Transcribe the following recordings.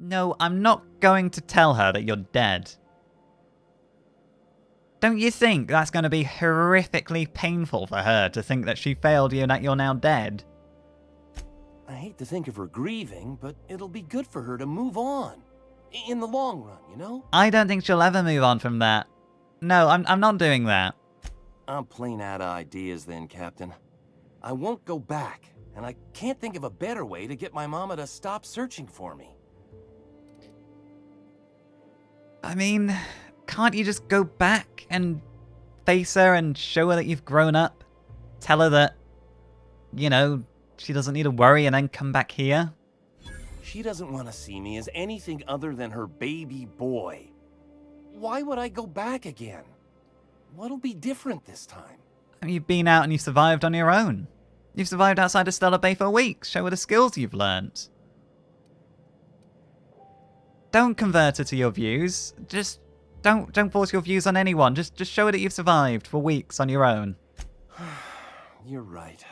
No, I'm not going to tell her that you're dead. Don't you think that's going to be horrifically painful for her to think that she failed you and that you're now dead? I hate to think of her grieving, but it'll be good for her to move on. In the long run, you know? I don't think she'll ever move on from that. No, I'm not doing that. I'm plain out of ideas then, Captain. I won't go back, and I can't think of a better way to get my mama to stop searching for me. I mean, can't you just go back and face her and show her that you've grown up? Tell her that, you know, she doesn't need to worry and then come back here? She doesn't want to see me as anything other than her baby boy. Why would I go back again? What'll be different this time? I mean, you've been out and you survived on your own. You've survived outside of Stellar Bay for weeks. Show her the skills you've learnt. Don't convert her to your views. Just don't force your views on anyone. Just show her that you've survived for weeks on your own. You're right.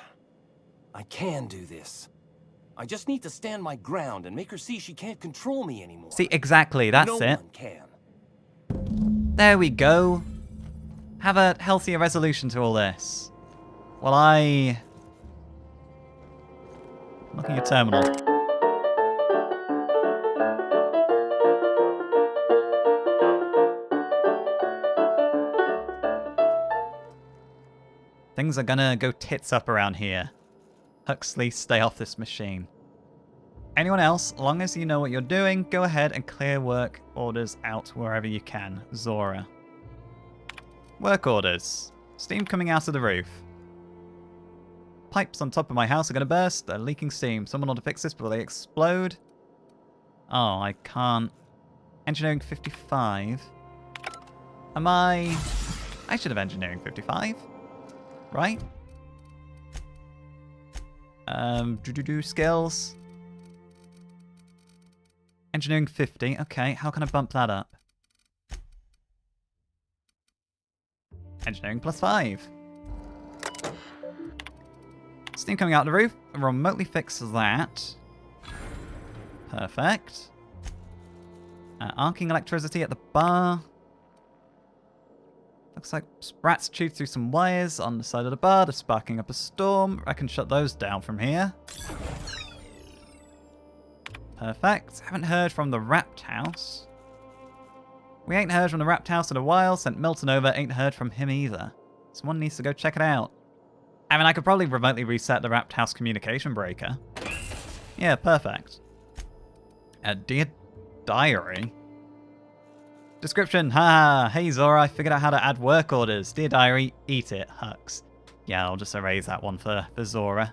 I can do this. I just need to stand my ground and make her see she can't control me anymore. See, exactly, that's it. No one can. There we go. Have a healthier resolution to all this. Well, look at your terminal. Things are gonna go tits up around here. Huxley, stay off this machine. Anyone else, as long as you know what you're doing, go ahead and clear work orders out wherever you can. Zora. Work orders. Steam coming out of the roof. Pipes on top of my house are going to burst. They're leaking steam. Someone ought to fix this before they explode. Oh, I can't. Engineering 55. I should have engineering 55. Right? Skills. Engineering 50. Okay, how can I bump that up? Engineering +5. Steam coming out the roof. Remotely fix that. Perfect. Arcing electricity at the bar. Looks like sprats chewed through some wires on the side of the bar. They're sparking up a storm. I can shut those down from here. Perfect. Haven't heard from the Wrapped House. We ain't heard from the Wrapped House in a while. Sent Milton over. Ain't heard from him either. Someone needs to go check it out. I mean, I could probably remotely reset the Wrapped House communication breaker. Yeah, perfect. Dear Diary. Description. Ha! Hey Zora, I figured out how to add work orders. Dear Diary, eat it, Hux. Yeah, I'll just erase that one for Zora.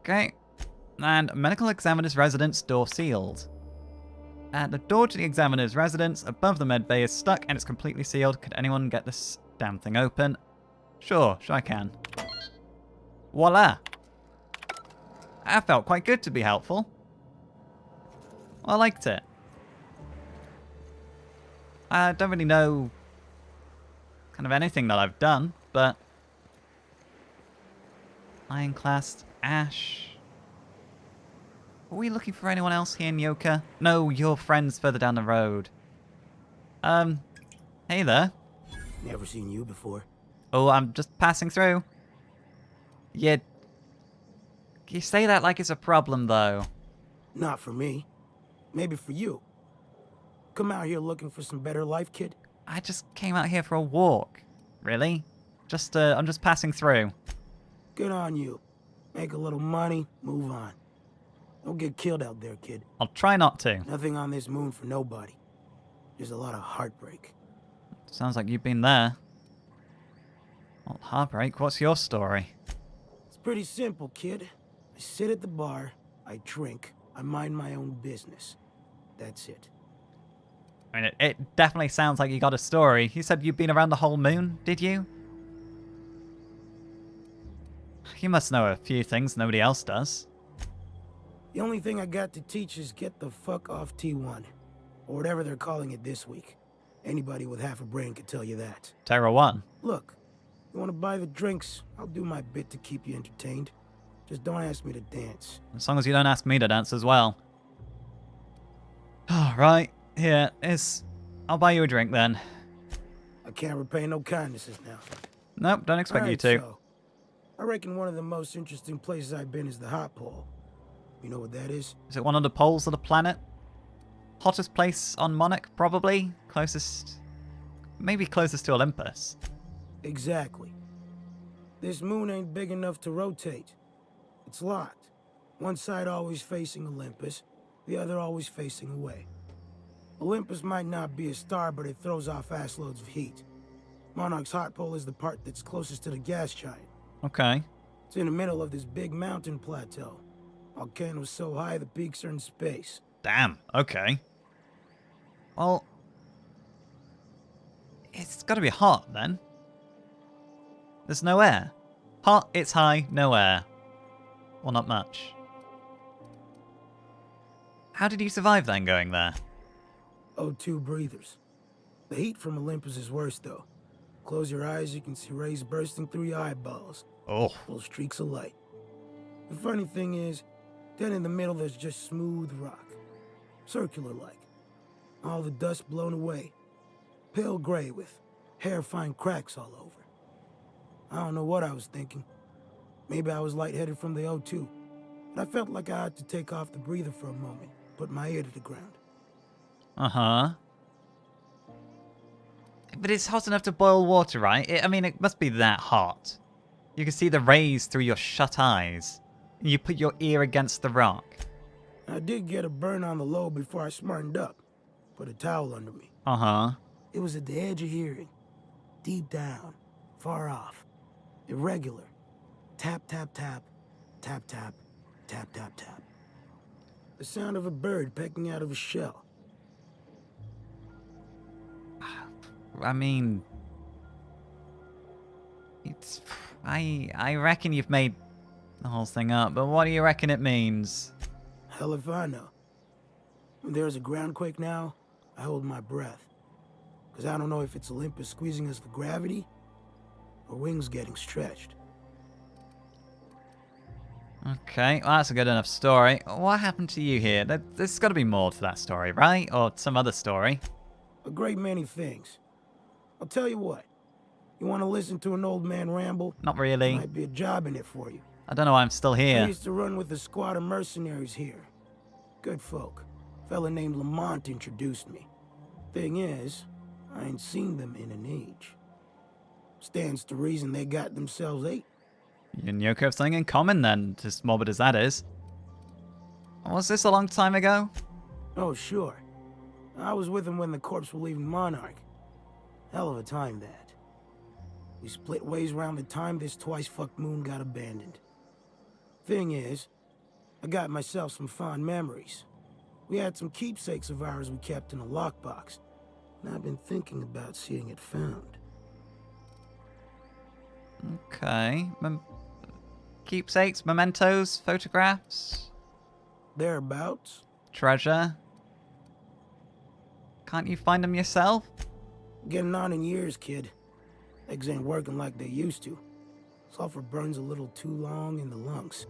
Okay. And medical examiner's residence, door sealed. The door to the examiner's residence above the med bay is stuck and it's completely sealed. Could anyone get this damn thing open? Sure I can. Voila! That felt quite good to be helpful. I liked it. I don't really know kind of anything that I've done, but Ironclast, Ash. Are we looking for anyone else here in Yoka? No, your friend's further down the road. Hey there. Never seen you before. Oh, I'm just passing through. Yeah. You say that like it's a problem, though. Not for me. Maybe for you. Come out here looking for some better life, kid? I just came out here for a walk. Really? I'm just passing through. Good on you. Make a little money, move on. Don't get killed out there, kid. I'll try not to. Nothing on this moon for nobody. There's a lot of heartbreak. Sounds like you've been there. Well, heartbreak, what's your story? It's pretty simple, kid. I sit at the bar, I drink, I mind my own business. That's it. I mean, it definitely sounds like you got a story. You said you've been around the whole moon, did you? You must know a few things nobody else does. The only thing I got to teach is get the fuck off T1. Or whatever they're calling it this week. Anybody with half a brain could tell you that. Terra 1. Look, you want to buy the drinks, I'll do my bit to keep you entertained. Just don't ask me to dance. As long as you don't ask me to dance as well. Right, here, I'll buy you a drink then. I can't repay no kindnesses now. Nope, don't expect you Alright, to. so, I reckon one of the most interesting places I've been is the Hot Pole. You know what that is? Is it one of the poles of the planet? Hottest place on Monarch, probably? Closest... Maybe closest to Olympus. Exactly. This moon ain't big enough to rotate. It's locked. One side always facing Olympus, the other always facing away. Olympus might not be a star, but it throws off ass loads of heat. Monarch's hot pole is the part that's closest to the gas giant. Okay. It's in the middle of this big mountain plateau. Volcanoes so high the peaks are in space. Damn, okay. Well... It's gotta be hot, then. There's no air. Hot, it's high, no air. Well, not much. How did you survive then, going there? O2 breathers. The heat from Olympus is worse, though. Close your eyes, you can see rays bursting through your eyeballs. Oh. Little streaks of light. The funny thing is, then in the middle there's just smooth rock. Circular-like. All the dust blown away. Pale gray with hair-fine cracks all over. I don't know what I was thinking. Maybe I was lightheaded from the O2. But I felt like I had to take off the breather for a moment. Put my ear to the ground. Uh-huh. But it's hot enough to boil water, right? I mean, it must be that hot. You can see the rays through your shut eyes. You put your ear against the rock. I did get a burn on the lobe before I smartened up. Put a towel under me. Uh-huh. It was at the edge of hearing. Deep down. Far off. Irregular. Tap, tap, tap. Tap, tap. Tap, tap, tap. The sound of a bird pecking out of a shell. I mean... It's... I reckon you've made the whole thing up, but what do you reckon it means? Hell if I know. When there's a groundquake now, I hold my breath. Because I don't know if it's Olympus squeezing us for gravity, or wings getting stretched. Okay, well, that's a good enough story. What happened to you here? There's got to be more to that story, right? Or some other story. A great many things. I'll tell you what. You want to listen to an old man ramble? Not really. Might be a job in it for you. I don't know why I'm still I here. used to run with a squad of mercenaries here. Good folk. Fella named Lamont introduced me. Thing is, I ain't seen them in an age. Stands to reason they got themselves ate. You and Yoko have something in common then, as morbid as that is. Was this a long time ago? Oh, sure. I was with them when the corps were leaving Monarch. Hell of a time, that. We split ways around the time this twice-fucked moon got abandoned. Thing is, I got myself some fond memories. We had some keepsakes of ours we kept in a lockbox, and I've been thinking about seeing it found. Okay. Keepsakes, mementos, photographs, Thereabouts. treasure. Can't you find them yourself? Getting on in years, kid. Legs ain't working like they used to. Sulfur burns a little too long in the lungs.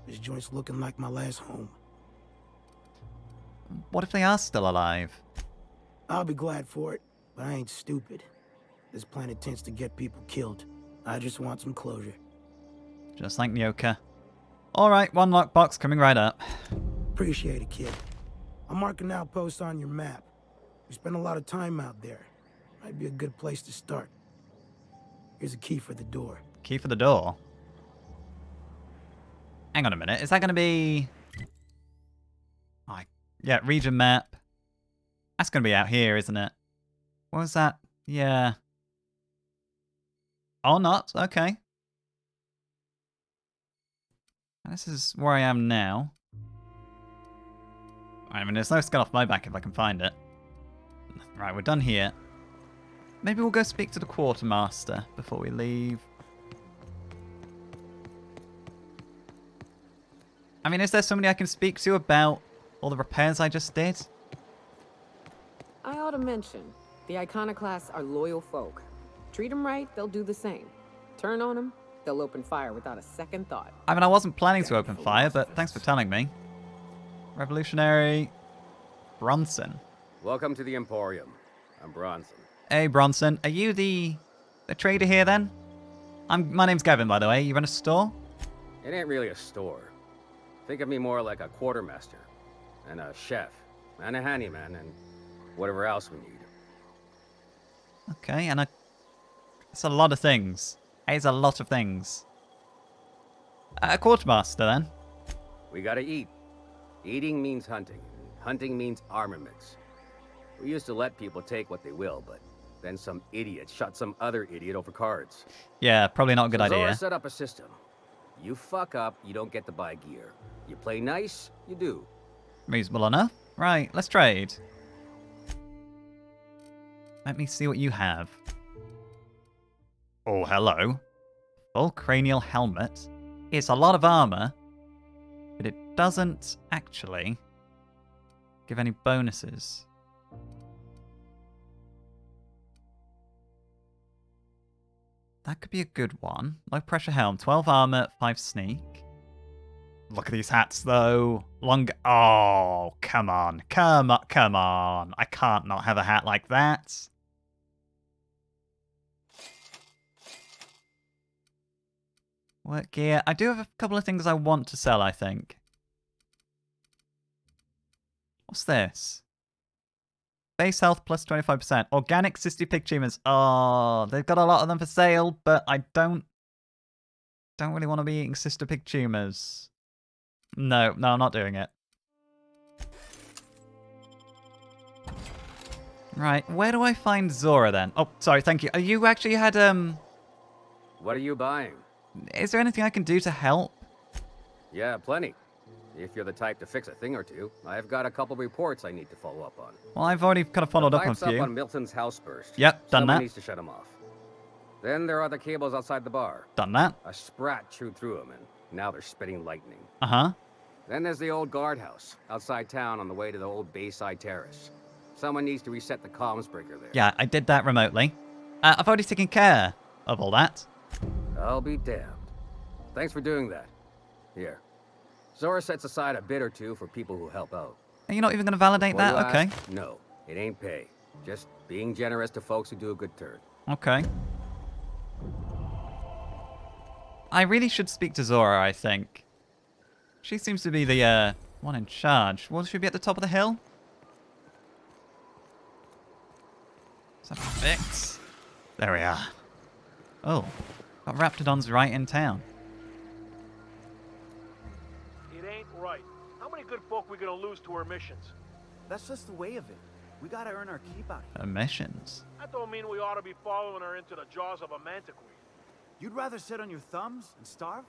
This joint's looking like my last home. What if they are still alive? I'll be glad for it, but I ain't stupid. This planet tends to get people killed. I just want some closure. Just like Nyoka. Alright, one lockbox coming right up. Appreciate it, kid. I'll mark an outpost on your map. We spend a lot of time out there. Might be a good place to start. Here's a key for the door. Key for the door? Hang on a minute, is that going to be... Yeah, region map. That's going to be out here, isn't it? What was that? Yeah. Or not, okay. This is where I am now. I mean, there's no skin off my back if I can find it. Right, we're done here. Maybe we'll go speak to the quartermaster before we leave. I mean, is there somebody I can speak to about all the repairs I just did? I ought to mention, the Iconoclasts are loyal folk. Treat them right, they'll do the same. Turn on them, they'll open fire without a second thought. I mean, I wasn't planning to open fire, but thanks for telling me. Revolutionary. Bronson. Welcome to the Emporium. I'm Bronson. Hey, Bronson. Are you the trader here, then? My name's Gavin, by the way. You run a store? It ain't really a store. Think of me more like a quartermaster, and a chef, and a handyman, and whatever else we need. Okay, and it's a lot of things. It's a lot of things. A quartermaster, then? We gotta eat. Eating means hunting. Hunting means armaments. We used to let people take what they will, but then some idiot shot some other idiot over cards. Yeah, probably not a good So Zora idea. set up a system. You fuck up, you don't get to buy gear. You play nice, you do. Reasonable enough. Right, let's trade. Let me see what you have. Oh, hello. Full cranial helmet. It's a lot of armor, but it doesn't actually give any bonuses. That could be a good one. Low pressure helm, 12 armor, 5 sneak. Look at these hats, though. Oh, come on. Come on. I can't not have a hat like that. Work gear. I do have a couple of things I want to sell, I think. What's this? Base health plus 25%. Organic cysty pig tumors. Oh, they've got a lot of them for sale, but I don't really want to be eating cysty pig tumors. No, I'm not doing it. Right, where do I find Zora then? Oh, sorry, thank you. You actually had, What are you buying? Is there anything I can do to help? Yeah, plenty. If you're the type to fix a thing or two, I've got a couple reports I need to follow up on. Well, I've already kind of followed up on a Pipes up few. on Milton's house burst. Yep, done Someone that. needs to shut them off. Then there are the cables outside the bar. Done that. A sprat chewed through them, and now they're spitting lightning. Uh-huh. Then there's the old guardhouse, outside town on the way to the old Bayside Terrace. Someone needs to reset the comms breaker there. Yeah, I did that remotely. I've already taken care of all that. I'll be damned. Thanks for doing that. Here. Zora sets aside a bit or two for people who help out. Are you not even going to validate What that? you Okay. ask? No, it ain't pay. Just being generous to folks who do a good turn. Okay. I really should speak to Zora, I think. She seems to be the, one in charge. Will she be at the top of the hill? Is that fix? There we are. Oh. Got Raptidons right in town. It ain't right. How many good folk we gonna lose to our missions? That's just the way of it. We gotta earn our keep out here. Emissions. That don't mean we ought to be following her into the jaws of a mantiqueed. You'd rather sit on your thumbs and starve?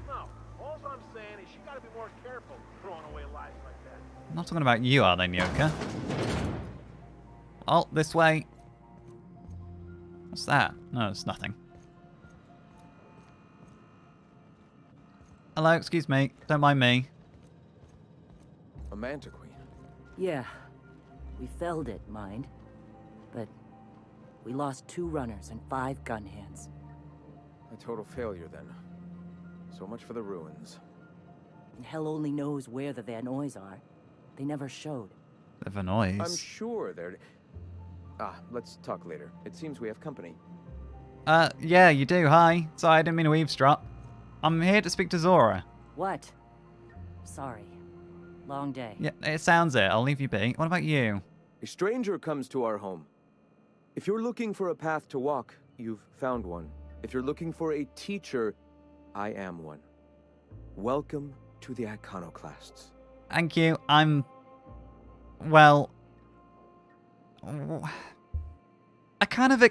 No, all I'm saying is she gotta be more careful throwing away lives like that. I'm not talking about you, are they, Nyoka? Oh, this way. What's that? No, it's nothing. Hello, excuse me. Don't mind me. A mantiqueed. Yeah, we felled it, mind. But we lost 2 runners and 5 gun hands. A total failure, then. So much for the ruins. And hell only knows where the Vanoys are. They never showed. The Vanoys. I'm sure they're... let's talk later. It seems we have company. Yeah, you do. Hi. Sorry, I didn't mean to eavesdrop. I'm here to speak to Zora. What? Sorry. Long day. Yeah, it sounds it. I'll leave you be. What about you? A stranger comes to our home. If you're looking for a path to walk, you've found one. If you're looking for a teacher, I am one. Welcome to the Iconoclasts. Thank you. Well... I kind of... I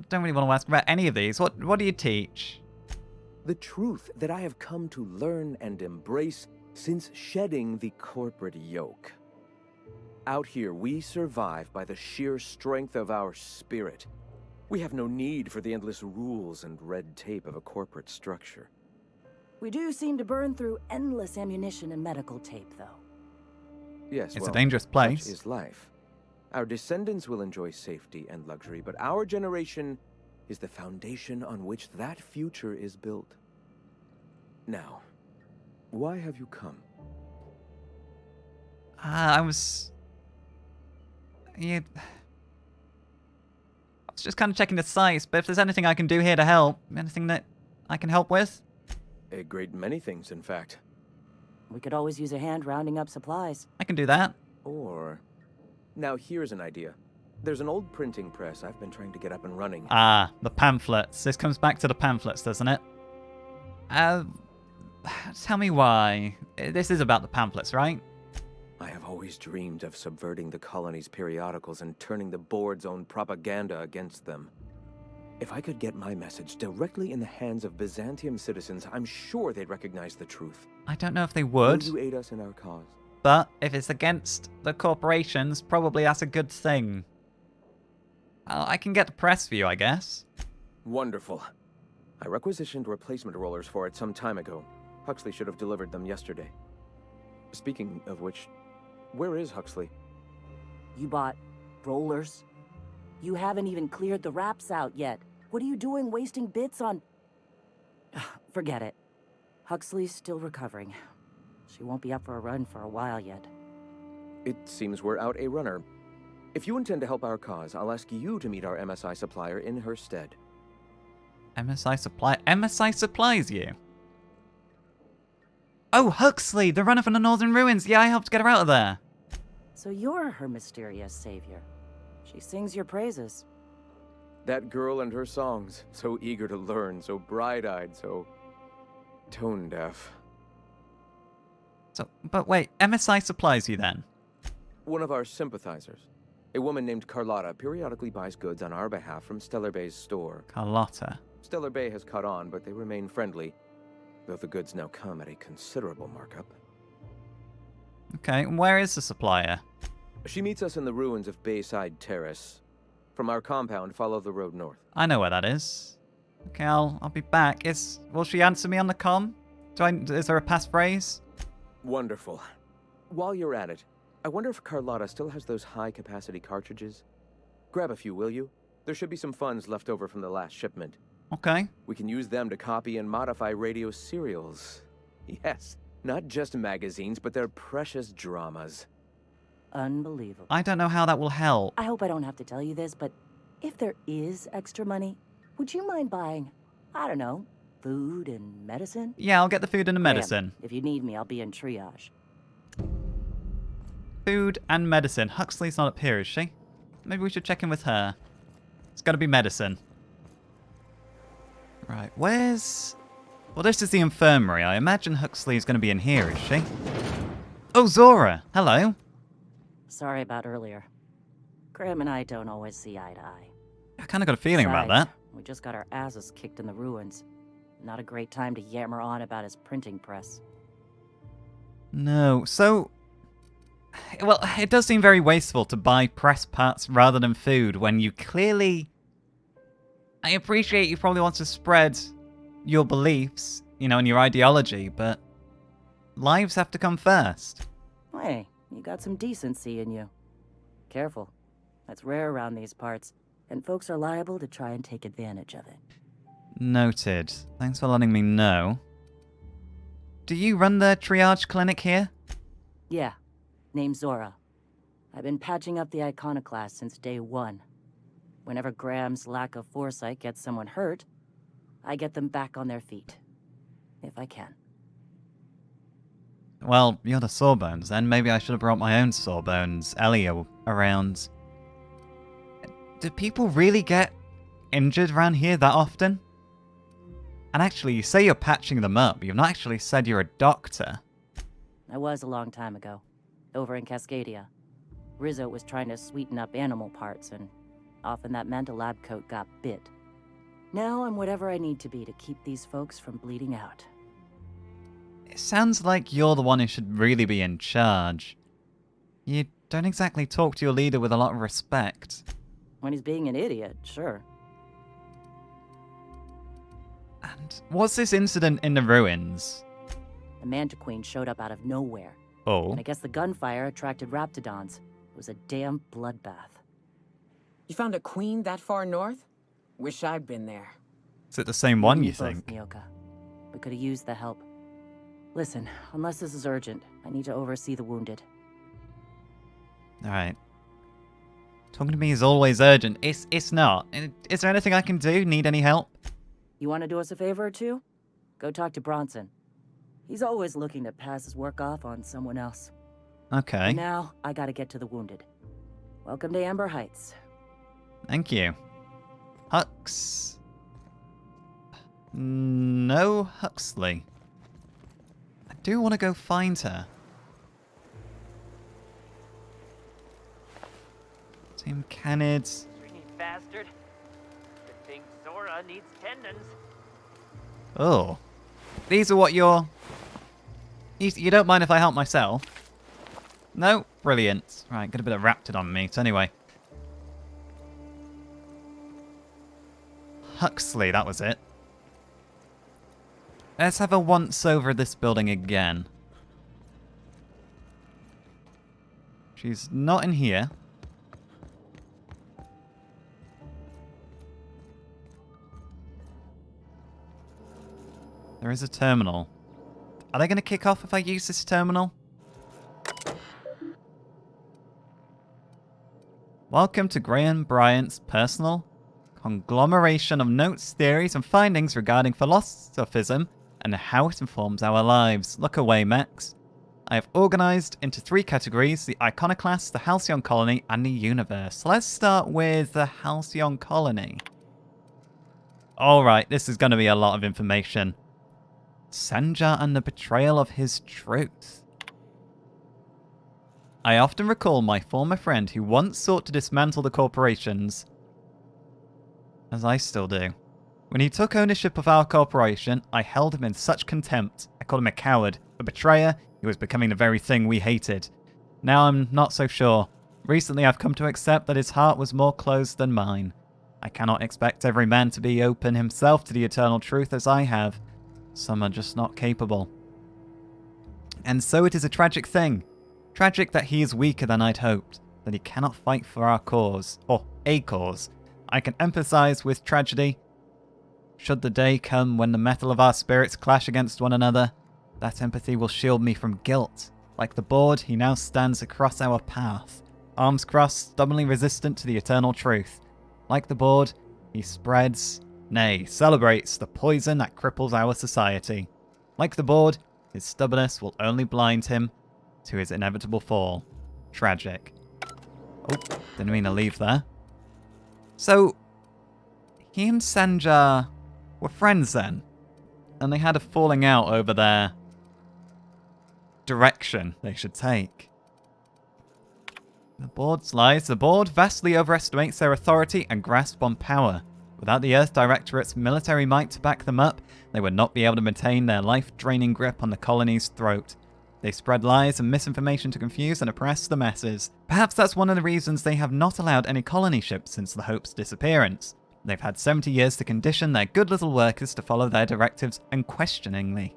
don't really want to ask about any of these. What do you teach? The truth that I have come to learn and embrace since shedding the corporate yoke. Out here, we survive by the sheer strength of our spirit. We have no need for the endless rules and red tape of a corporate structure. We do seem to burn through endless ammunition and medical tape, though. Yes, It's well, a dangerous place. Such is life. Our descendants will enjoy safety and luxury, but our generation is the foundation on which that future is built. Now, why have you come? I was... Yeah... I was just kind of checking the sites, but if there's anything I can do here to help, anything that I can help with? A great many things, in fact. We could always use a hand rounding up supplies. I can do that. Or... Now here's an idea. There's an old printing press I've been trying to get up and running. Ah, the pamphlets. This comes back to the pamphlets, doesn't it? Tell me why. This is about the pamphlets, right? I have always dreamed of subverting the colony's periodicals and turning the board's own propaganda against them. If I could get my message directly in the hands of Byzantium citizens, I'm sure they'd recognize the truth. I don't know if they would. Will you aid us in our cause? But if it's against the corporations, probably that's a good thing. I can get the press for you, I guess. Wonderful. I requisitioned replacement rollers for it some time ago. Huxley should have delivered them yesterday. Speaking of which, where is Huxley? You bought rollers? You haven't even cleared the wraps out yet. What are you doing wasting bits on... Forget it. Huxley's still recovering. She won't be up for a run for a while yet. It seems we're out a runner. If you intend to help our cause, I'll ask you to meet our MSI supplier in her stead. MSI supply... MSI supplies you? Oh, Huxley, the runner from the Northern Ruins. Yeah, I helped get her out of there. So you're her mysterious savior. She sings your praises. That girl and her songs, so eager to learn, so bright-eyed, so tone-deaf. So, but wait, MSI supplies you then? One of our sympathizers, a woman named Carlotta, periodically buys goods on our behalf from Stellar Bay's store. Carlotta. Stellar Bay has caught on, but they remain friendly, though the goods now come at a considerable markup. Okay, and where is the supplier? She meets us in the ruins of Bayside Terrace. From our compound, follow the road north. I know where that is. Okay, I'll be back. Will she answer me on the comm? Is there a passphrase? Wonderful. While you're at it, I wonder if Carlotta still has those high-capacity cartridges? Grab a few, will you? There should be some funds left over from the last shipment. Okay. We can use them to copy and modify radio serials. Yes, not just magazines, but their precious dramas. Unbelievable. I don't know how that will help. I hope I don't have to tell you this, but if there is extra money, would you mind buying, I don't know, food and medicine? Yeah, I'll get the food and the Graham, medicine. if you need me, I'll be in triage. Food and medicine. Huxley's not up here, is she? Maybe we should check in with her. It's gotta be medicine. Right, where's... Well, this is the infirmary. I imagine Huxley's gonna be in here, is she? Oh, Zora! Hello. Sorry about earlier. Graham and I don't always see eye to eye. I kinda got a feeling about Besides, that. We just got our asses kicked in the ruins. Not a great time to yammer on about his printing press. No, so... Well, it does seem very wasteful to buy press parts rather than food when you clearly... I appreciate you probably want to spread your beliefs, you know, and your ideology, but lives have to come first. Hey, you got some decency in you. Careful. That's rare around these parts, and folks are liable to try and take advantage of it. Noted. Thanks for letting me know. Do you run the triage clinic here? Yeah. Name's Zora. I've been patching up the iconoclast since day one. Whenever Graham's lack of foresight gets someone hurt, I get them back on their feet. If I can. Well, you're the Sawbones then. Maybe I should have brought my own Sawbones, Elio, around. Do people really get injured around here that often? And actually, you say you're patching them up. You've not actually said you're a doctor. I was a long time ago. Over in Cascadia. Rizzo was trying to sweeten up animal parts, and often that meant a lab coat got bit. Now I'm whatever I need to be to keep these folks from bleeding out. It sounds like you're the one who should really be in charge. You don't exactly talk to your leader with a lot of respect. When he's being an idiot, sure. And what's this incident in the ruins? The Mantiqueen showed up out of nowhere. Oh. And I guess the gunfire attracted raptidons. It was a damn bloodbath. You found a queen that far north? Wish I'd been there. Is it the same one, you Both, think? Mioka. We could have used the help. Listen, unless this is urgent, I need to oversee the wounded. Alright. Talking to me is always urgent. It's not. Is there anything I can do? Need any help? You want to do us a favor or two? Go talk to Bronson. He's always looking to pass his work off on someone else. Okay. For now, I gotta get to the wounded. Welcome to Amber Heights. Thank you. Hux. No Huxley. I do want to go find her. Tim Canids. Stringy bastard. Good thing Sora needs tendons. Oh. These are what you're... You don't mind if I help myself? No? Brilliant. Right, get a bit of Raptid on me. So anyway. Huxley, that was it. Let's have a once over this building again. She's not in here. There is a terminal. Are they going to kick off if I use this terminal? Welcome to Graham Bryant's personal conglomeration of notes, theories, and findings regarding philosophism and how it informs our lives. Look away, Max. I have organized into 3 categories: the Iconoclast, the Halcyon Colony, and the Universe. Let's start with the Halcyon Colony. Alright, this is going to be a lot of information. Senja and the betrayal of his truth. I often recall my former friend who once sought to dismantle the corporations, as I still do. When he took ownership of our corporation, I held him in such contempt. I called him a coward, a betrayer. He was becoming the very thing we hated. Now I'm not so sure. Recently I've come to accept that his heart was more closed than mine. I cannot expect every man to be open himself to the eternal truth as I have. Some are just not capable. And so it is a tragic thing. Tragic that he is weaker than I'd hoped, that he cannot fight for our cause, or a cause. I can empathize with tragedy. Should the day come when the metal of our spirits clash against one another, that empathy will shield me from guilt. Like the board, he now stands across our path, arms crossed, stubbornly resistant to the eternal truth. Like the board, he spreads, nay, celebrates the poison that cripples our society. Like the board, his stubbornness will only blind him to his inevitable fall. Tragic. Oh, didn't mean to leave there. So, he and Senja were friends then, and they had a falling out over their direction they should take. The board's lies. The board vastly overestimates their authority and grasp on power. Without the Earth Directorate's military might to back them up, they would not be able to maintain their life-draining grip on the colony's throat. They spread lies and misinformation to confuse and oppress the masses. Perhaps that's one of the reasons they have not allowed any colony ships since the Hope's disappearance. They've had 70 years to condition their good little workers to follow their directives unquestioningly.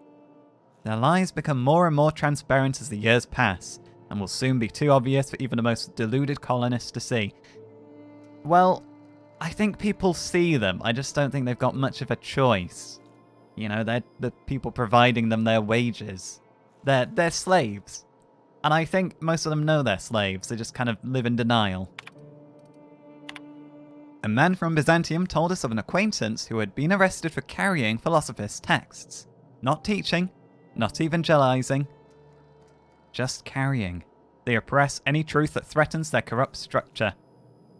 Their lies become more and more transparent as the years pass, and will soon be too obvious for even the most deluded colonists to see. Well, I think people see them. I just don't think they've got much of a choice. You know, they're the people providing them their wages. They're slaves. And I think most of them know they're slaves. They just kind of live in denial. A man from Byzantium told us of an acquaintance who had been arrested for carrying philosophist texts. Not teaching, not evangelizing, just carrying. They oppress any truth that threatens their corrupt structure.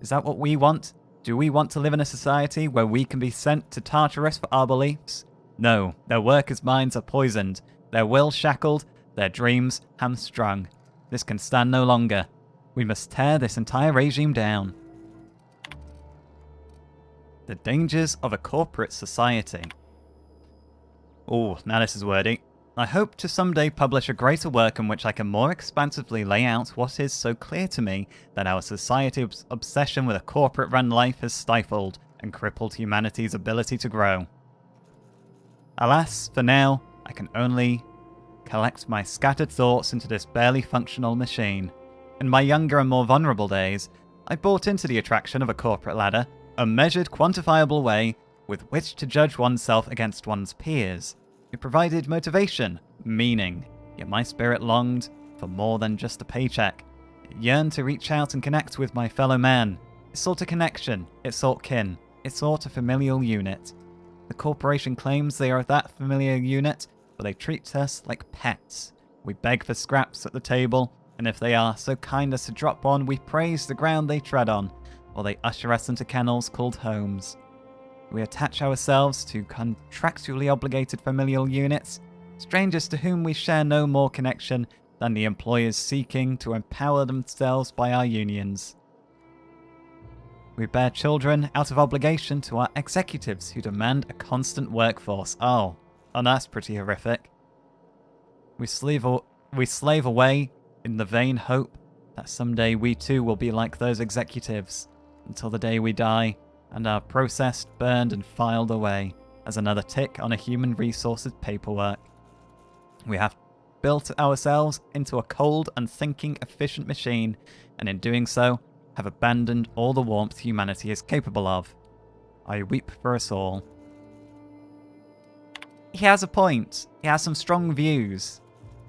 Is that what we want? Do we want to live in a society where we can be sent to Tartarus for our beliefs? No, their workers' minds are poisoned, their will shackled, their dreams hamstrung. This can stand no longer. We must tear this entire regime down. The dangers of a corporate society. Oh, now this is wordy. I hope to someday publish a greater work in which I can more expansively lay out what is so clear to me that our society's obsession with a corporate-run life has stifled and crippled humanity's ability to grow. Alas, for now, I can only collect my scattered thoughts into this barely functional machine. In my younger and more vulnerable days, I bought into the attraction of a corporate ladder, a measured, quantifiable way with which to judge oneself against one's peers. It provided motivation, meaning, yet my spirit longed for more than just a paycheck. It yearned to reach out and connect with my fellow man. It sought a connection. It sought kin. It sought a familial unit. The corporation claims they are that familiar unit, but they treat us like pets. We beg for scraps at the table, and if they are so kind as to drop one, we praise the ground they tread on, or they usher us into kennels called homes. We attach ourselves to contractually obligated familial units, strangers to whom we share no more connection than the employers seeking to empower themselves by our unions. We bear children out of obligation to our executives who demand a constant workforce. Oh, that's pretty horrific. We slave away in the vain hope that someday we too will be like those executives, until the day we die and are processed, burned and filed away as another tick on a human resources paperwork. We have built ourselves into a cold, unthinking, efficient machine, and in doing so, have abandoned all the warmth humanity is capable of. I weep for us all. He has a point. He has some strong views.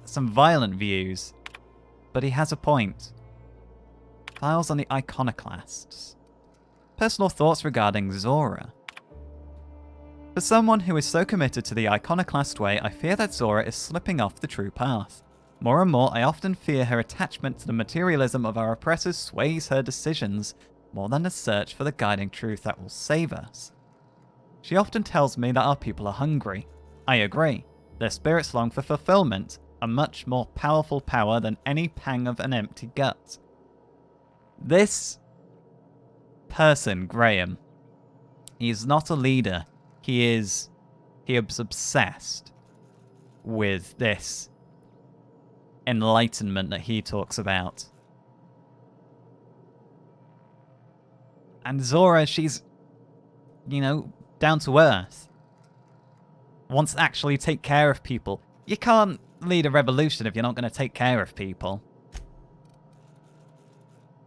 Some violent views. But he has a point. Files on the iconoclasts. Personal thoughts regarding Zora. For someone who is so committed to the iconoclast way, I fear that Zora is slipping off the true path. More and more, I often fear her attachment to the materialism of our oppressors sways her decisions, more than the search for the guiding truth that will save us. She often tells me that our people are hungry. I agree. Their spirits long for fulfillment, a much more powerful power than any pang of an empty gut. This person, Graham, he is not a leader. He is obsessed with this enlightenment that he talks about. And Zora, she's, down to earth. Wants to actually take care of people. You can't lead a revolution if you're not going to take care of people.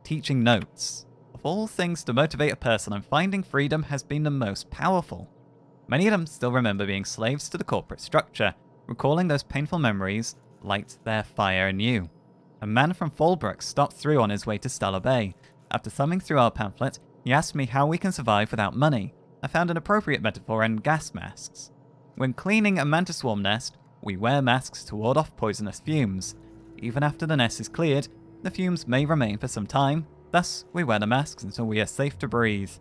Teaching notes. Of all things to motivate a person, I'm finding freedom has been the most powerful. Many of them still remember being slaves to the corporate structure. Recalling those painful memories light their fire anew. A man from Fallbrook stopped through on his way to Stellar Bay. After thumbing through our pamphlet, he asked me how we can survive without money. I found an appropriate metaphor in gas masks. When cleaning a mantis swarm nest, we wear masks to ward off poisonous fumes. Even after the nest is cleared, the fumes may remain for some time, thus we wear the masks until we are safe to breathe.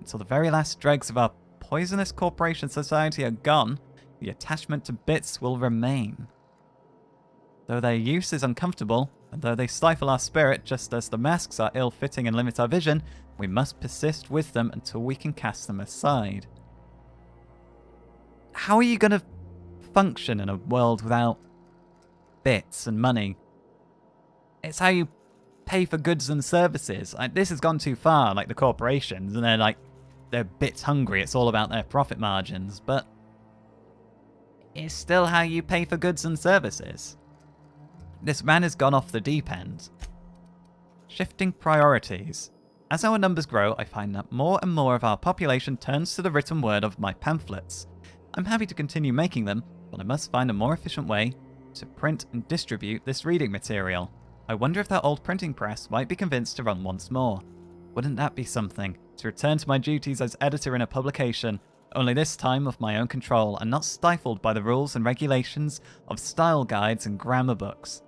Until the very last dregs of our poisonous corporation society are gone, the attachment to bits will remain. Though their use is uncomfortable, and though they stifle our spirit just as the masks are ill-fitting and limit our vision, we must persist with them until we can cast them aside. How are you going to function in a world without bits and money? It's how you pay for goods and services. This has gone too far, like the corporations, and they're bits hungry. It's all about their profit margins, but it's still how you pay for goods and services. This man has gone off the deep end. Shifting priorities. As our numbers grow, I find that more and more of our population turns to the written word of my pamphlets. I'm happy to continue making them, but I must find a more efficient way to print and distribute this reading material. I wonder if that old printing press might be convinced to run once more. Wouldn't that be something, to return to my duties as editor in a publication, only this time of my own control and not stifled by the rules and regulations of style guides and grammar books.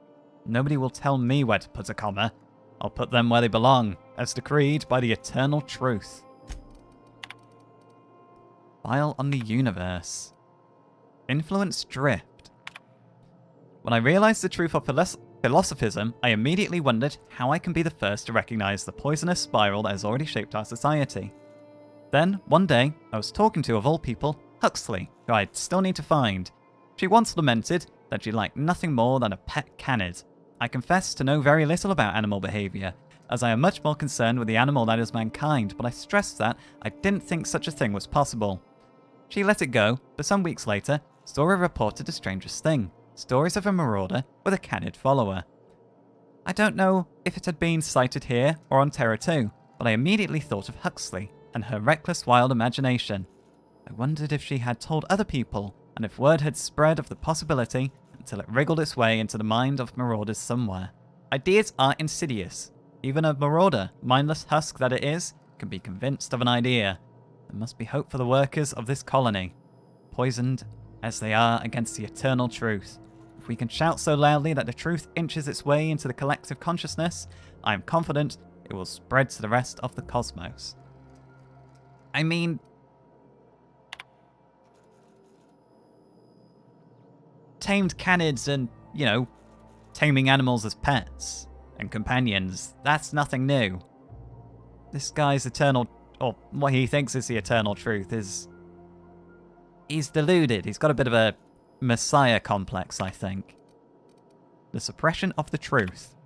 Nobody will tell me where to put a comma. I'll put them where they belong, as decreed by the eternal truth. File on the universe. Influence drift. When I realized the truth of philosophism, I immediately wondered how I can be the first to recognize the poisonous spiral that has already shaped our society. Then, one day, I was talking to, of all people, Huxley, who I still need to find. She once lamented that she liked nothing more than a pet canid. I confess to know very little about animal behaviour, as I am much more concerned with the animal that is mankind, but I stressed that I didn't think such a thing was possible. She let it go, but some weeks later, Zora reported the strangest thing. Stories of a marauder with a canid follower. I don't know if it had been sighted here or on Terra 2, but I immediately thought of Huxley and her reckless wild imagination. I wondered if she had told other people, and if word had spread of the possibility until it wriggled its way into the mind of marauders somewhere. Ideas are insidious. Even a marauder, mindless husk that it is, can be convinced of an idea. There must be hope for the workers of this colony, poisoned as they are against the eternal truth. If we can shout so loudly that the truth inches its way into the collective consciousness, I am confident it will spread to the rest of the cosmos. I mean, tamed canids and, taming animals as pets and companions, that's nothing new. This guy's eternal, or what he thinks is the eternal truth, he's deluded. He's got a bit of a messiah complex, I think. The suppression of the truth.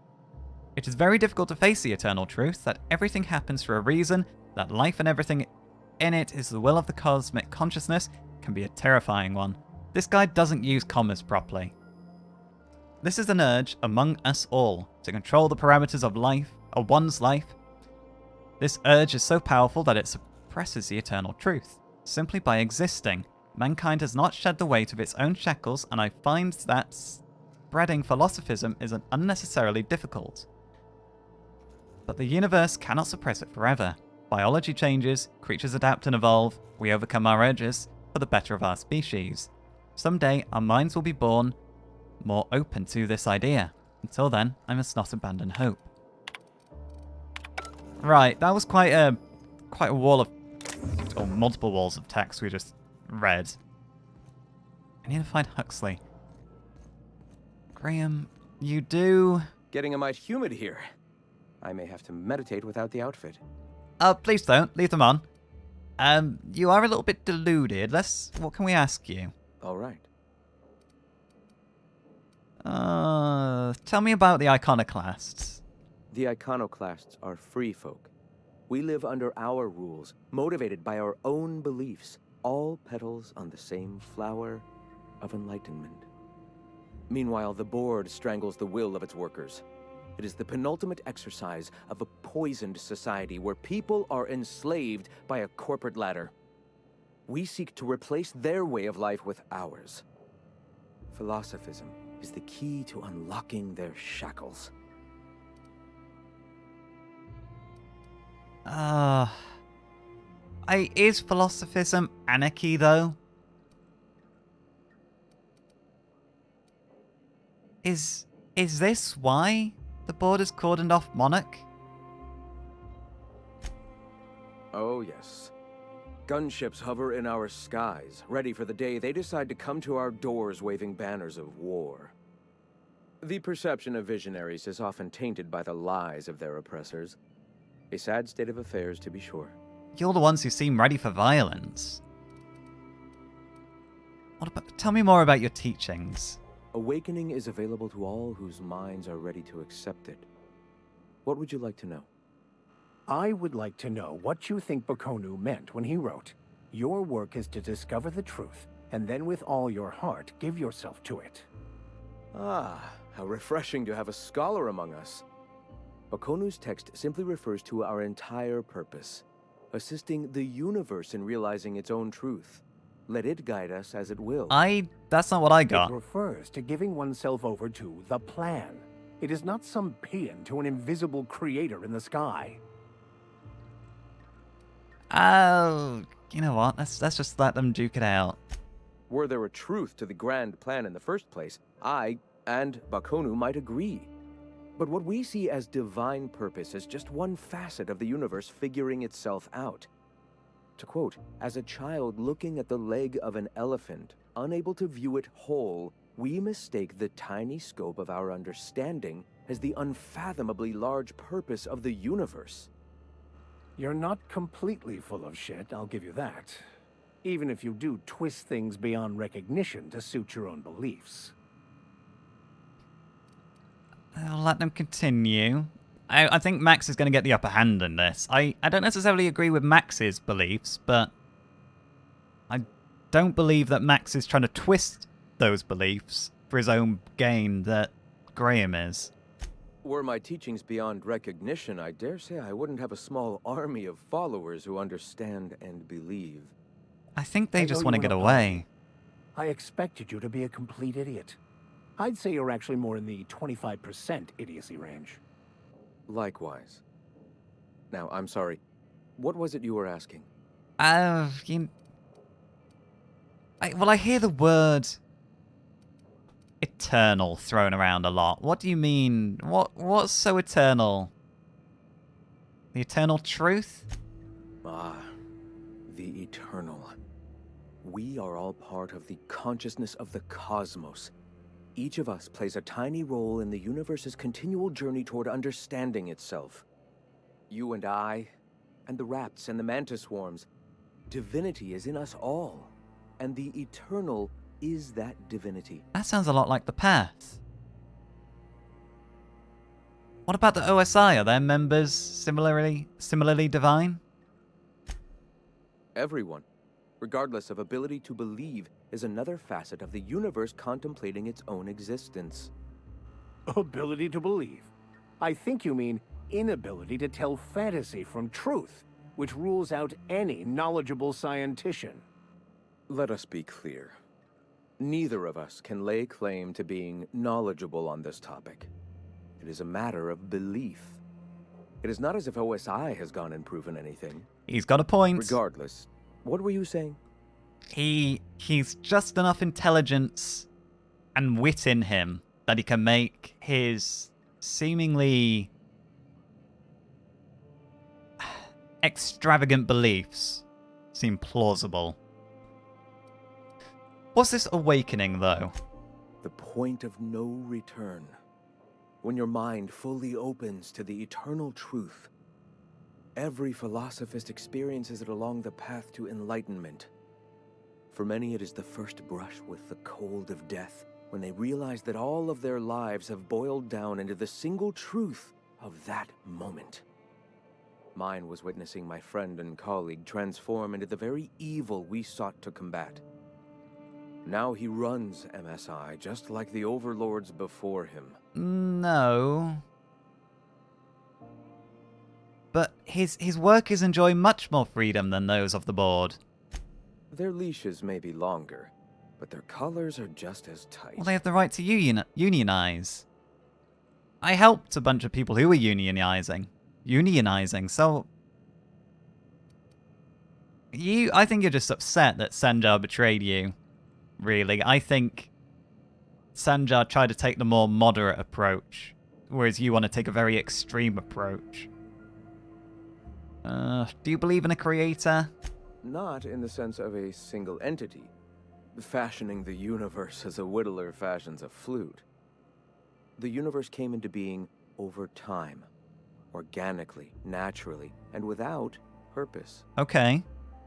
It is very difficult to face the eternal truth that everything happens for a reason, that life and everything in it is the will of the cosmic consciousness, can be a terrifying one. This guy doesn't use commas properly. This is an urge among us all to control the parameters of one's life. This urge is so powerful that it suppresses the eternal truth. Simply by existing, mankind has not shed the weight of its own shackles, and I find that spreading philosophism is unnecessarily difficult. But the universe cannot suppress it forever. Biology changes, creatures adapt and evolve, we overcome our urges for the better of our species. Someday, our minds will be born more open to this idea. Until then, I must not abandon hope. Right, that was quite a wall of, or multiple walls of text we just read. I need to find Huxley. Graham, you do... Getting a mite humid here. I may have to meditate without the outfit. Please don't. Leave them on. You are a little bit deluded. What can we ask you? All right. Tell me about the iconoclasts. The iconoclasts are free folk. We live under our rules, motivated by our own beliefs, all petals on the same flower of enlightenment. Meanwhile, the board strangles the will of its workers. It is the penultimate exercise of a poisoned society where people are enslaved by a corporate ladder. We seek to replace their way of life with ours. Philosophism is the key to unlocking their shackles. Is philosophism anarchy, though? Is this why the board is cordoned off Monarch? Oh, yes. Gunships hover in our skies, ready for the day they decide to come to our doors waving banners of war. The perception of visionaries is often tainted by the lies of their oppressors. A sad state of affairs, to be sure. You're the ones who seem ready for violence. Tell me more about your teachings. Awakening is available to all whose minds are ready to accept it. What would you like to know? I would like to know what you think Bakonu meant when he wrote, "Your work is to discover the truth, and then with all your heart give yourself to it." Ah, how refreshing to have a scholar among us. Bakonu's text simply refers to our entire purpose, assisting the universe in realizing its own truth. Let it guide us as it will. That's not what I got. It refers to giving oneself over to the plan. It is not some paean to an invisible creator in the sky. Oh, you know what? Let's just let them duke it out. Were there a truth to the grand plan in the first place, I and Bakonu might agree. But what we see as divine purpose is just one facet of the universe figuring itself out. To quote, "As a child looking at the leg of an elephant, unable to view it whole, we mistake the tiny scope of our understanding as the unfathomably large purpose of the universe." You're not completely full of shit, I'll give you that. Even if you do twist things beyond recognition to suit your own beliefs. I'll let them continue. I think Max is going to get the upper hand in this. I don't necessarily agree with Max's beliefs, but I don't believe that Max is trying to twist those beliefs for his own gain that Graham is. Were my teachings beyond recognition, I dare say I wouldn't have a small army of followers who understand and believe. I think they just want to get away. I expected you to be a complete idiot. I'd say you're actually more in the 25% idiocy range. Likewise. Now, I'm sorry. What was it you were asking? Well, I hear the word eternal thrown around a lot. What do you mean? What's so eternal? The eternal truth? Ah, the eternal. We are all part of the consciousness of the cosmos. Each of us plays a tiny role in the universe's continual journey toward understanding itself. You and I, and the rats and the mantis swarms. Divinity is in us all, and the eternal is that divinity. That sounds a lot like the Path. What about the OSI? Are their members similarly divine? Everyone, regardless of ability to believe, is another facet of the universe contemplating its own existence. Ability to believe. I think you mean inability to tell fantasy from truth, which rules out any knowledgeable scientician. Let us be clear. Neither of us can lay claim to being knowledgeable on this topic. It is a matter of belief. It is not as if OSI has gone and proven anything. He's got a point. Regardless, what were you saying? He's just enough intelligence and wit in him that he can make his seemingly extravagant beliefs seem plausible. What's this awakening, though? The point of no return. When your mind fully opens to the eternal truth. Every philosophist experiences it along the path to enlightenment. For many, it is the first brush with the cold of death, when they realize that all of their lives have boiled down into the single truth of that moment. Mine was witnessing my friend and colleague transform into the very evil we sought to combat. Now he runs MSI just like the overlords before him. No. But his workers enjoy much more freedom than those of the board. Their leashes may be longer, but their collars are just as tight. Well, they have the right to unionize. I helped a bunch of people who were unionizing, so I think you're just upset that Sanjar betrayed you. Really, I think Sanjar tried to take the more moderate approach, whereas you want to take a very extreme approach. Do you believe in a creator? Not in the sense of a single entity, fashioning the universe as a whittler fashions a flute. The universe came into being over time, organically, naturally, and without purpose. Okay.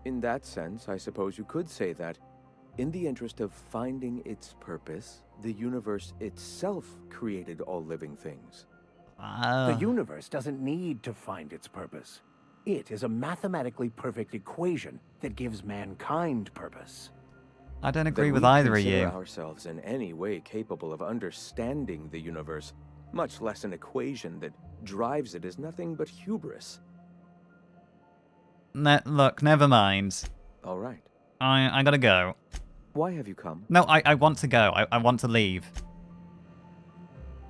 In that sense, I suppose you could say that, in the interest of finding its purpose, the universe itself created all living things. The universe doesn't need to find its purpose. It is a mathematically perfect equation that gives mankind purpose. I don't agree with either of you. Consider ourselves in any way capable of understanding the universe, much less an equation that drives it, is nothing but hubris. Look, never mind. All right. I gotta go. Why have you come? No, I want to go. I want to leave.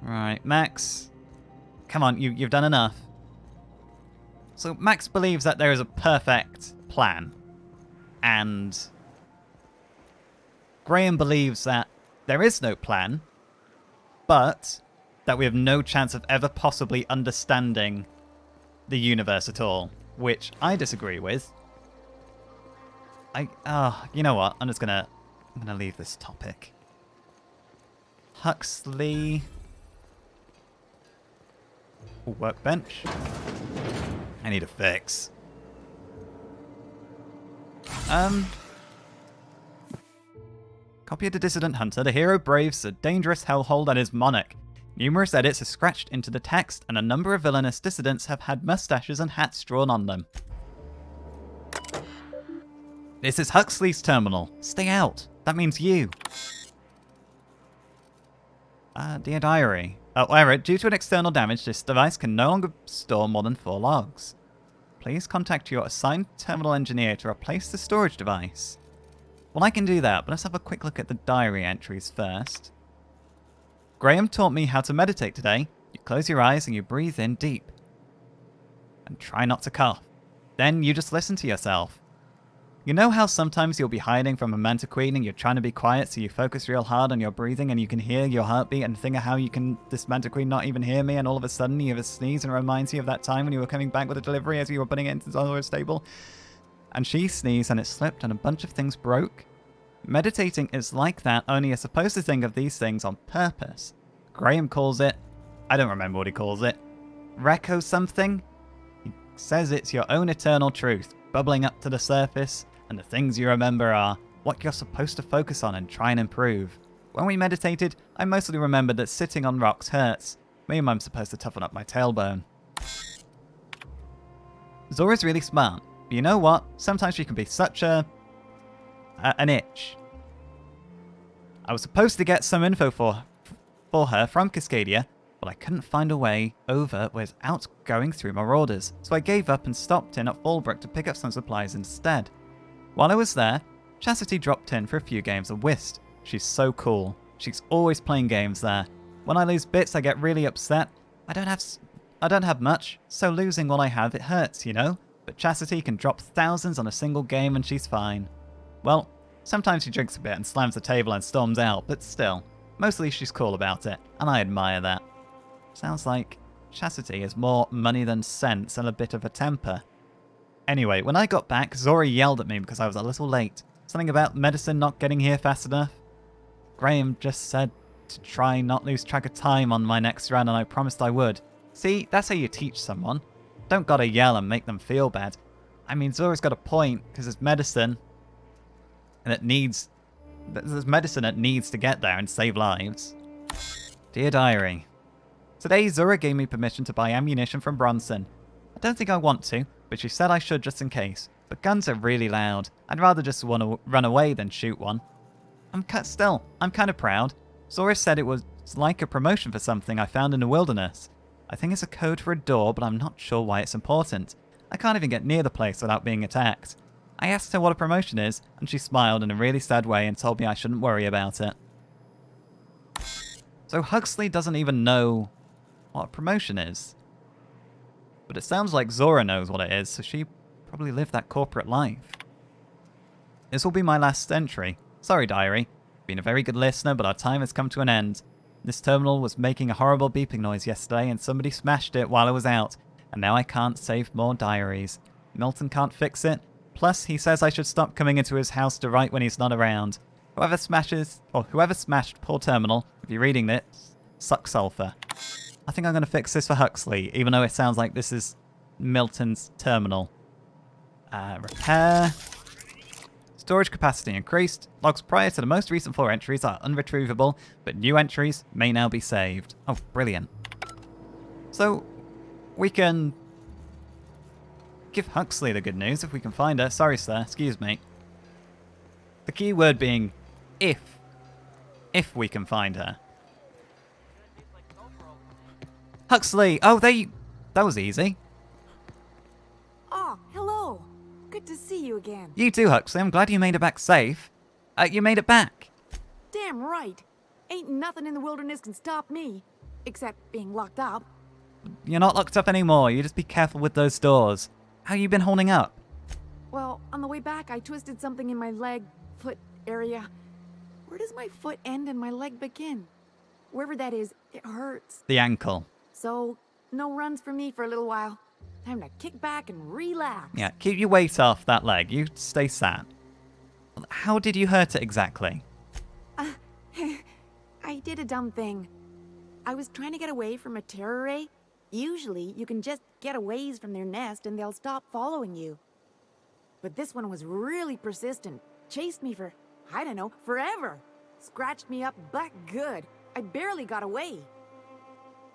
Right, Max. Come on, you've done enough. So Max believes that there is a perfect plan. And Graham believes that there is no plan, but that we have no chance of ever possibly understanding the universe at all, which I disagree with. You know what? I'm gonna leave this topic. Huxley. Ooh, workbench. I need a fix. Copy of the Dissident Hunter. The hero braves a dangerous hellhole that is Monarch. Numerous edits are scratched into the text, and a number of villainous dissidents have had mustaches and hats drawn on them. This is Huxley's terminal. Stay out. That means you. Dear Diary. Oh, error. Due to an external damage, this device can no longer store more than 4 logs. Please contact your assigned terminal engineer to replace the storage device. Well, I can do that, but let's have a quick look at the diary entries first. Graham taught me how to meditate today. You close your eyes and you breathe in deep. And try not to cough. Then you just listen to yourself. You know how sometimes you'll be hiding from a manta queen and you're trying to be quiet, so you focus real hard on your breathing and you can hear your heartbeat and think of how you can, this manta queen not even hear me, and all of a sudden you have a sneeze and it reminds you of that time when you were coming back with a delivery as you were putting it into Zora's stable. And she sneezed and it slipped and a bunch of things broke. Meditating is like that, only you're supposed to think of these things on purpose. Graham calls it, I don't remember what he calls it, Reco something? He says it's your own eternal truth, bubbling up to the surface, and the things you remember are what you're supposed to focus on and try and improve. When we meditated, I mostly remembered that sitting on rocks hurts. Maybe I'm supposed to toughen up my tailbone. Zora's really smart, but you know what? Sometimes she can be such an itch. I was supposed to get some info for her from Cascadia, but I couldn't find a way over without going through Marauders, so I gave up and stopped in at Fallbrook to pick up some supplies instead. While I was there, Chastity dropped in for a few games of whist. She's so cool. She's always playing games there. When I lose bits, I get really upset. I don't have much, so losing what I have, it hurts, you know? But Chastity can drop thousands on a single game and she's fine. Well, sometimes she drinks a bit and slams the table and storms out, but still, mostly she's cool about it, and I admire that. Sounds like Chastity is more money than sense and a bit of a temper. Anyway, when I got back, Zora yelled at me because I was a little late. Something about medicine not getting here fast enough. Graham just said to try not lose track of time on my next run, and I promised I would. See, that's how you teach someone. Don't gotta yell and make them feel bad. I mean, Zora's got a point, because there's medicine, and there's medicine that needs to get there and save lives. Dear Diary. Today, Zora gave me permission to buy ammunition from Bronson. I don't think I want to, but she said I should just in case. But guns are really loud. I'd rather just run away than shoot one. I'm kind of proud. Zora said it was like a promotion for something I found in the wilderness. I think it's a code for a door, but I'm not sure why it's important. I can't even get near the place without being attacked. I asked her what a promotion is, and she smiled in a really sad way and told me I shouldn't worry about it. So Huxley doesn't even know what a promotion is. But it sounds like Zora knows what it is, so she probably lived that corporate life. This will be my last entry. Sorry, Diary. Been a very good listener, but our time has come to an end. This terminal was making a horrible beeping noise yesterday, and somebody smashed it while I was out, and now I can't save more diaries. Milton can't fix it. Plus, he says I should stop coming into his house to write when he's not around. Whoever smashed poor terminal, if you're reading this, suck sulfur. I think I'm going to fix this for Huxley, even though it sounds like this is Milton's terminal. Repair. Storage capacity increased. Logs prior to the most recent 4 entries are unretrievable, but new entries may now be saved. Oh, brilliant. So, we can give Huxley the good news if we can find her. Sorry, sir. Excuse me. The key word being if. If we can find her. Huxley! Oh, that was easy. Oh, hello. Good to see you again. You too, Huxley. I'm glad you made it back safe. You made it back. Damn right. Ain't nothing in the wilderness can stop me. Except being locked up. You're not locked up anymore. You just be careful with those doors. How you been holding up? Well, on the way back, I twisted something in my foot area. Where does my foot end and my leg begin? Wherever that is, it hurts. The ankle. So, no runs for me for a little while. Time to kick back and relax. Yeah, keep your weight off that leg. You stay sat. How did you hurt it exactly? I did a dumb thing. I was trying to get away from a terror ray. Usually, you can just get a ways from their nest and they'll stop following you. But this one was really persistent. Chased me for, I don't know, forever. Scratched me up black good. I barely got away.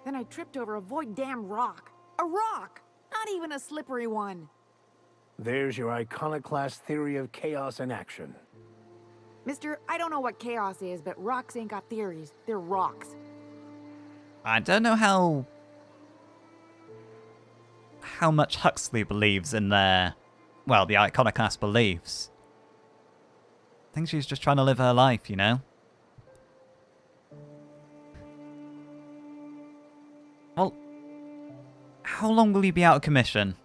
Then I tripped over a void damn rock. A rock! Not even a slippery one. There's your iconoclast theory of chaos in action. Mister, I don't know what chaos is, but rocks ain't got theories. They're rocks. I don't know how much Huxley believes in the iconoclast beliefs. I think she's just trying to live her life, you know? How long will you be out of commission?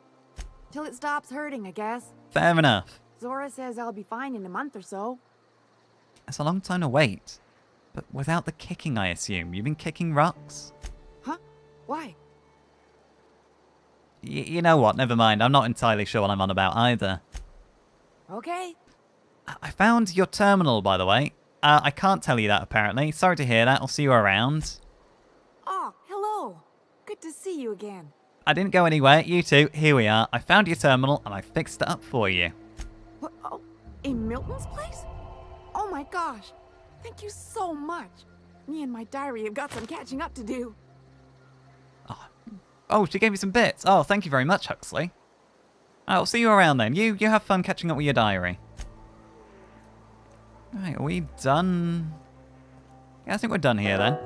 Till it stops hurting, I guess. Fair enough. Zora says I'll be fine in a month or so. That's a long time to wait. But without the kicking, I assume. You've been kicking rocks? Huh? Why? You know what? Never mind. I'm not entirely sure what I'm on about either. Okay. I found your terminal, by the way. I can't tell you that, apparently. Sorry to hear that. I'll see you around. Oh, hello. Good to see you again. I didn't go anywhere. You two, here we are. I found your terminal, and I fixed it up for you. What? Oh, in Milton's place? Oh my gosh. Thank you so much. Me and my diary have got some catching up to do. Oh, she gave me some bits. Oh, thank you very much, Huxley. I'll see you around then. You have fun catching up with your diary. Right, are we done? Yeah, I think we're done here then.